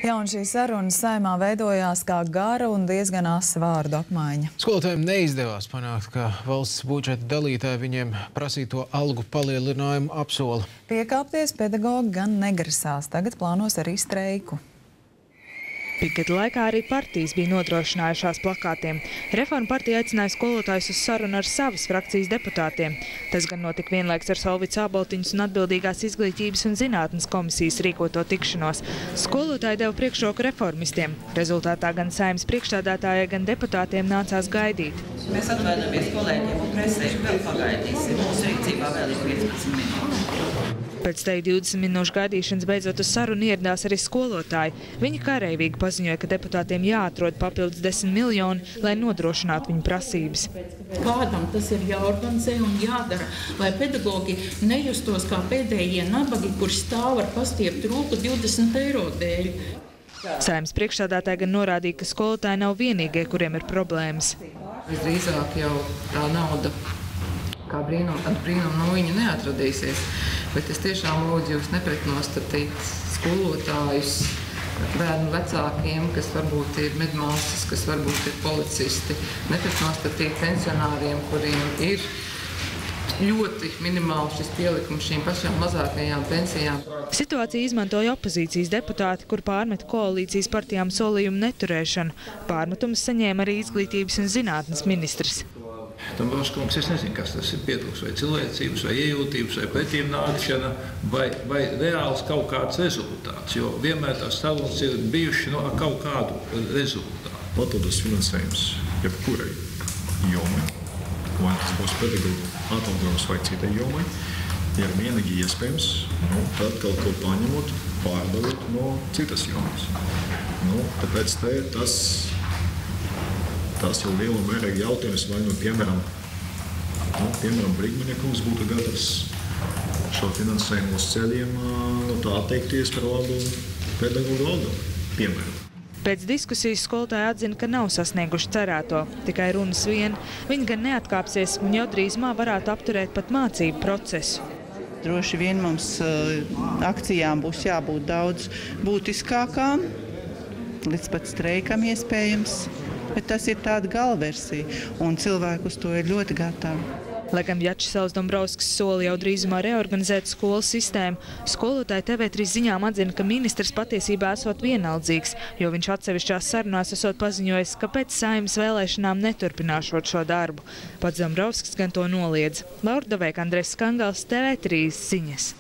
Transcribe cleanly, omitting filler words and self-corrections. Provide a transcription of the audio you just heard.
Jā, un šī saruna Saeimā veidojās kā gara un diezgan asa vārdu apmaiņa. Skolotājiem neizdevās panākt, ka valsts budžeta dalītāji viņiem prasīto algu palielinājumu apsola. Piekāpties pedagogi gan negrasās, tagad plānos arī streiku. Piketa laikā arī partijas bija nodrošinājušās plakātiem. Reforma partija aicināja skolotājus uz sarunu ar savas frakcijas deputātiem. Tas gan notika vienlaiks ar Solvītas Āboltiņas un atbildīgās izglītības un zinātnes komisijas rīkoto tikšanos. Skolotāji deva priekšroku reformistiem. Rezultātā gan Saeimas priekšstādātājai, gan deputātiem nācās gaidīt. Mēs atvainojamies kolēģiem un presē, vēl pagaidīsim. Mūsu rīcībā vēl ir 15 minūtes. Pēc te 20 minūšu gaidīšanas beidzot uz sarunu ieradās arī skolotāji. Viņi kareivīgi paziņoja, ka deputātiem jāatrod papildus 10 miljoni, lai nodrošinātu viņu prasības. Kādam tas ir jāorganizē un jādara, lai pedagogi nejustos kā pēdējie nabagi, kur stāv ar pastiept roku 20 eiro dēļ. Saeimas priekšstādātāji gan norādīja, ka skolotāji nav vienīgie, kuriem ir problēmas. Visdrīzāk jau tā nauda kā brīnum no viņa neatradīsies, bet es tiešām lūdzu jūs nepretnostatīt skolotājus bērnu vecākiem, kas varbūt ir medmāsas, kas varbūt ir policisti, nepretnostatīt pensionāriem, kuriem ir ļoti minimāli šis pielikums šīm pašām mazākajām pensijām. Situāciju izmantoja opozīcijas deputāti, kur pārmeta koalīcijas partijām solījumu neturēšanu. Pārmetumus saņēma arī izglītības un zinātnes ministrs. Dombrovskis, es nezinu, kas tas ir piedrums, vai cilvēcības, vai iejūtības, vai pretīm nākšana, vai reāls kaut kāds rezultāts, jo vienmēr tās sarunas ir bijuši no kaut kādu rezultātu. Papildus finansējums jebkurai jomai, vai tas būs pedagogu atalgojums vai citai jomai, ir vienīgi iespējams, tad kaut ko paņemot, pārdalot no citas jomas. Tāpēc tas jau liela mērā jautājums, vai piemēram, Brīgmaņa kungs būtu gatavs šo finansējumu uz ceļiem tā atteikties par labu pedagogu algām, piemēram. Pēc diskusijas skolotāji atzina, ka nav sasnieguši cerēto, tikai runas vien. Viņi gan neatkāpsies un jau drīzumā varētu apturēt pat mācību procesu. Droši vien mums akcijām būs jābūt daudz būtiskākām, līdz pat streikam iespējams. Bet tas ir tāda galvversija, un cilvēki uz to ir ļoti gatavi. Lai gan Vjačeslavs Dombrovskis sola jau drīzumā reorganizēt skolu sistēmu, skolotāji TV3 ziņām atzina, ka ministrs patiesībā esot vienaldzīgs, jo viņš atsevišķās sarunās esot paziņojis, ka pēc Saeimas vēlēšanām neturpināšot šo darbu. Pats Dombrovskis gan to noliedz. Laura Doveika, Andrejs Skangals, TV3 ziņas.